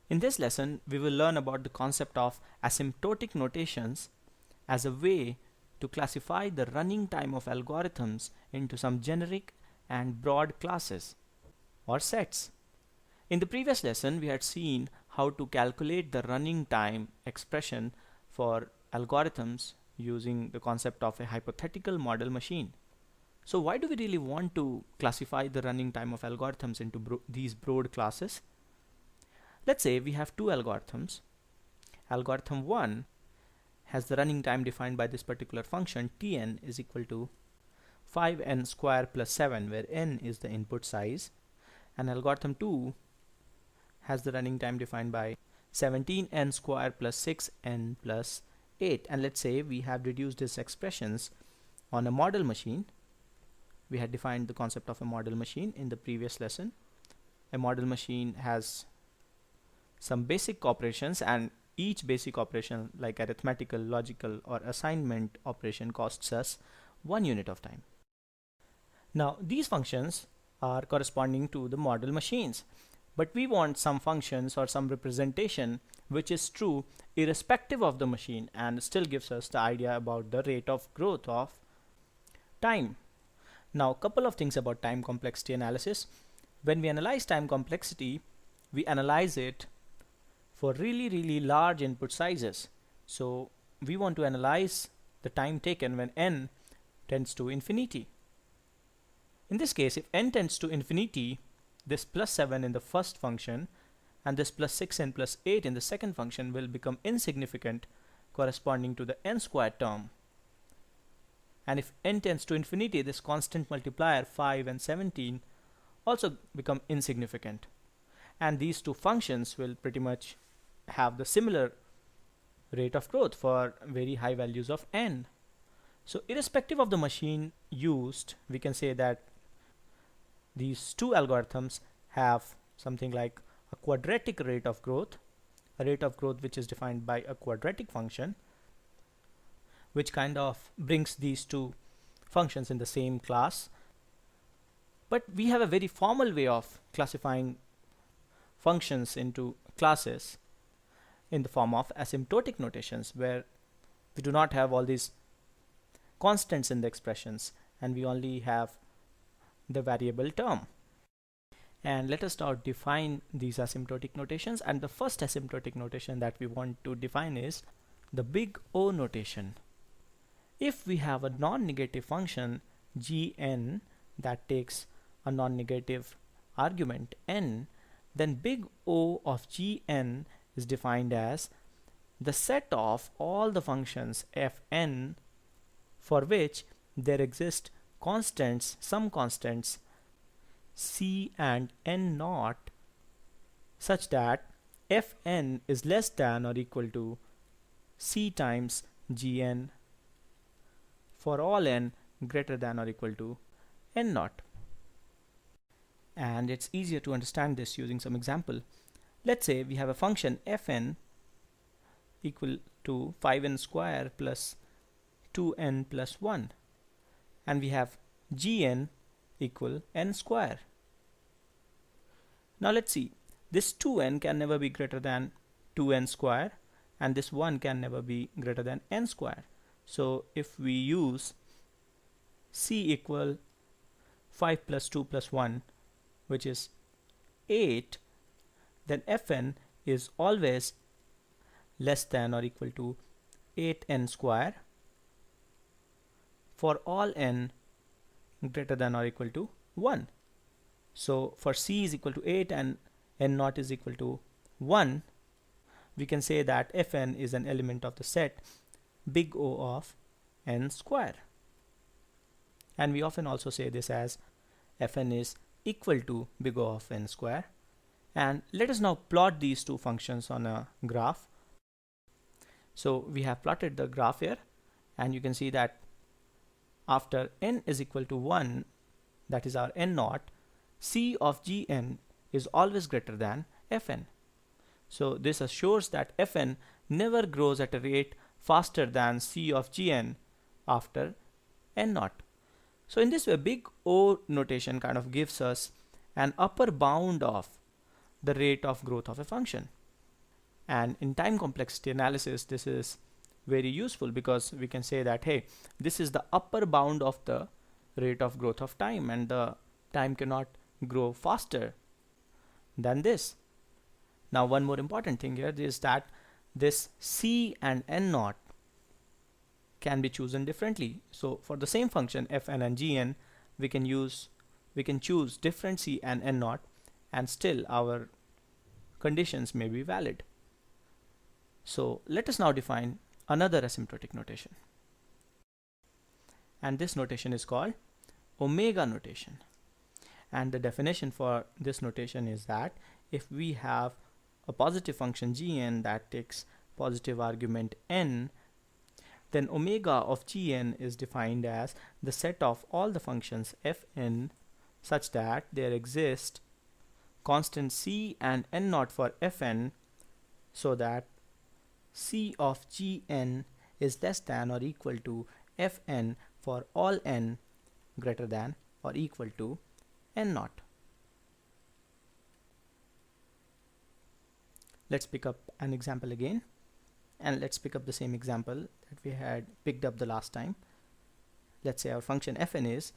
In this lesson, we will learn about the concept of asymptotic notations as a way to classify the running time of algorithms into some generic and broad classes or sets. In the previous lesson, we had seen how to calculate the running time expression for algorithms using the concept of a hypothetical model machine. So why do we really want to classify the running time of algorithms into these broad classes? Let's say we have two algorithms. Algorithm 1 has the running time defined by this particular function Tn is equal to 5n square plus 7, where n is the input size, and algorithm 2 has the running time defined by 17n square plus 6n plus 8. And let's say we have reduced these expressions on a model machine. We had defined the concept of a model machine in the previous lesson. A model machine has some basic operations, and each basic operation, like arithmetical, logical, or assignment operation, costs us 1 unit of time. Now these functions are corresponding to the model machines, but we want some functions or some representation which is true irrespective of the machine and still gives us the idea about the rate of growth of time. Now a couple of things about time complexity analysis. When we analyze time complexity, we analyze it for really large input sizes. So we want to analyze the time taken when n tends to infinity. In this case, if n tends to infinity, this plus 7 in the first function and this plus 6n plus 8 in the second function will become insignificant, corresponding to the n squared term. And if n tends to infinity, this constant multiplier 5 and 17 also become insignificant. And these two functions will pretty much have the similar rate of growth for very high values of n. So irrespective of the machine used, we can say that these two algorithms have something like a quadratic rate of growth, a rate of growth which is defined by a quadratic function, which kind of brings these two functions in the same class. But we have a very formal way of classifying functions into classes in the form of asymptotic notations, where we do not have all these constants in the expressions and we only have the variable term. And let us now define these asymptotic notations, and the first asymptotic notation that we want to define is the big O notation. If we have a non-negative function gn that takes a non-negative argument n, then big O of gn is defined as the set of all the functions fn for which there exist constants, some constants c and n naught, such that fn is less than or equal to c times gn for all n greater than or equal to n naught. And it's easier to understand this using some example. Let's say we have a function fn equal to 5n square plus 2n plus 1, and we have gn equal n square. Now let's see, this 2n can never be greater than 2n square, and this 1 can never be greater than n square. So if we use c equal 5 plus 2 plus 1, which is 8, then fn is always less than or equal to 8n square for all n greater than or equal to 1. So for c is equal to 8 and n naught is equal to 1, we can say that fn is an element of the set big O of n square. And we often also say this as fn is equal to big O of n square. And let us now plot these two functions on a graph. So we have plotted the graph here, and you can see that after n is equal to 1, that is our n naught, c of gn is always greater than fn. So this assures that fn never grows at a rate faster than c of gn after n naught. So in this way, big O notation kind of gives us an upper bound of the rate of growth of a function. And in time complexity analysis, this is very useful because we can say that, hey, this is the upper bound of the rate of growth of time, and the time cannot grow faster than this. Now, one more important thing here is that this C and N naught can be chosen differently. So for the same function fn and gn, we can choose different C and N naught, and still our conditions may be valid. So let us now define another asymptotic notation, and this notation is called omega notation. And the definition for this notation is that if we have a positive function gn that takes positive argument n, then omega of gn is defined as the set of all the functions fn such that there exist constant c and n naught for fn, so that c of gn is less than or equal to fn for all n greater than or equal to n naught. Let's pick up an example again, and let's pick up the same example that we had picked up the last time. Let's say our function fn is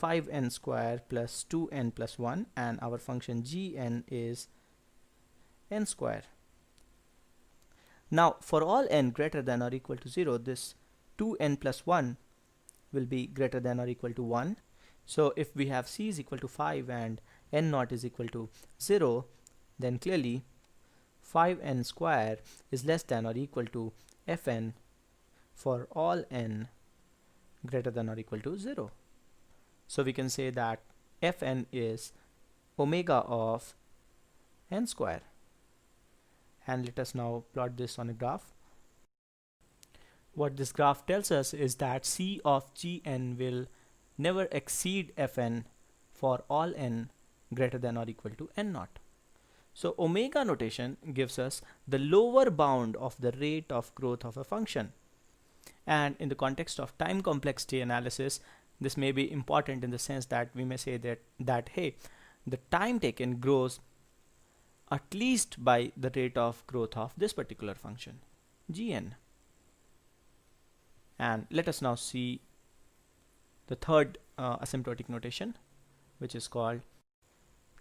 5n square plus 2n plus 1, and our function gn is n square. Now for all n greater than or equal to 0, this 2n plus 1 will be greater than or equal to 1. So if we have c is equal to 5 and n naught is equal to 0, then clearly 5n square is less than or equal to fn for all n greater than or equal to 0. So we can say that fn is omega of n square. And let us now plot this on a graph. What this graph tells us is that c of gn will never exceed fn for all n greater than or equal to n naught. So omega notation gives us the lower bound of the rate of growth of a function. And in the context of time complexity analysis, this may be important in the sense that we may say that hey, the time taken grows at least by the rate of growth of this particular function, gn. And let us now see the third asymptotic notation, which is called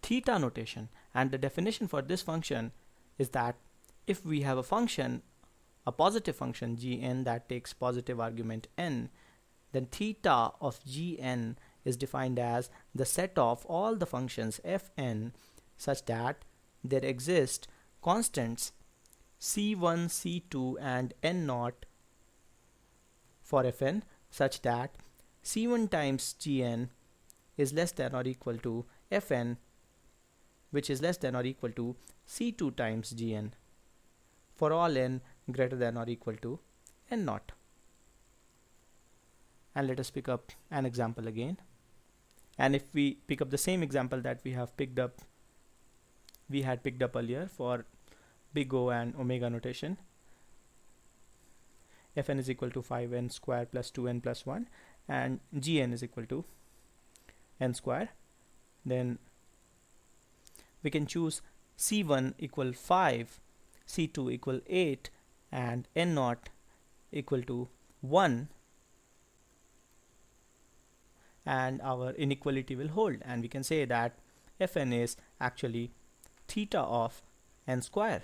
theta notation. And the definition for this function is that if we have a function, a positive function gn that takes positive argument n, then theta of gn is defined as the set of all the functions fn such that there exist constants c1, c2 and n naught for fn such that c1 times gn is less than or equal to fn, which is less than or equal to c2 times gn for all n greater than or equal to n naught. And let us pick up an example again. And if we pick up the same example that we had picked up earlier for big O and omega notation, fn is equal to 5n square plus 2n plus 1 and gn is equal to n square, then we can choose c1 equal 5, c2 equal 8 and n naught equal to 1, and our inequality will hold, and we can say that fn is actually theta of n square.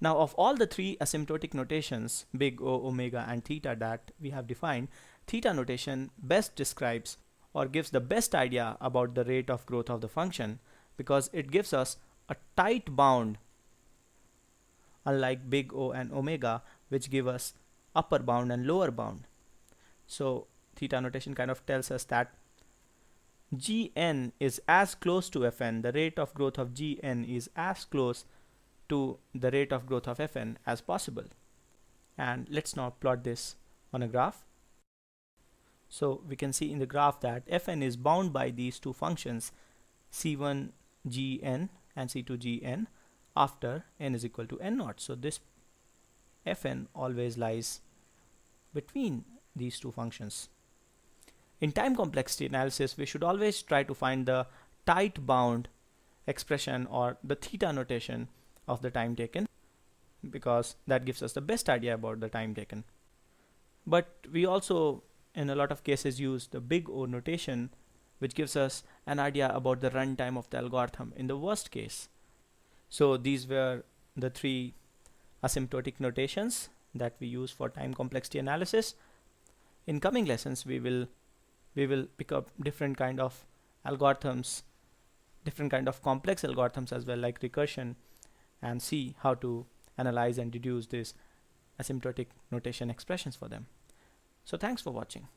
Now of all the three asymptotic notations, big O, omega and theta, that we have defined, theta notation best describes or gives the best idea about the rate of growth of the function, because it gives us a tight bound, unlike big O and omega, which give us upper bound and lower bound. So theta notation kind of tells us that gn is as close to fn, the rate of growth of gn is as close to the rate of growth of fn as possible. And let's now plot this on a graph. So we can see in the graph that fn is bound by these two functions c1 gn and c2 gn after n is equal to n naught. So this fn always lies between these two functions. In time complexity analysis, we should always try to find the tight bound expression or the theta notation of the time taken, because that gives us the best idea about the time taken. But we also in a lot of cases use the big O notation, which gives us an idea about the runtime of the algorithm in the worst case. So these were the three asymptotic notations that we use for time complexity analysis. In coming lessons, we will pick up different kind of algorithms, different kind of complex algorithms as well, like recursion, and see how to analyze and deduce these asymptotic notation expressions for them. So thanks for watching.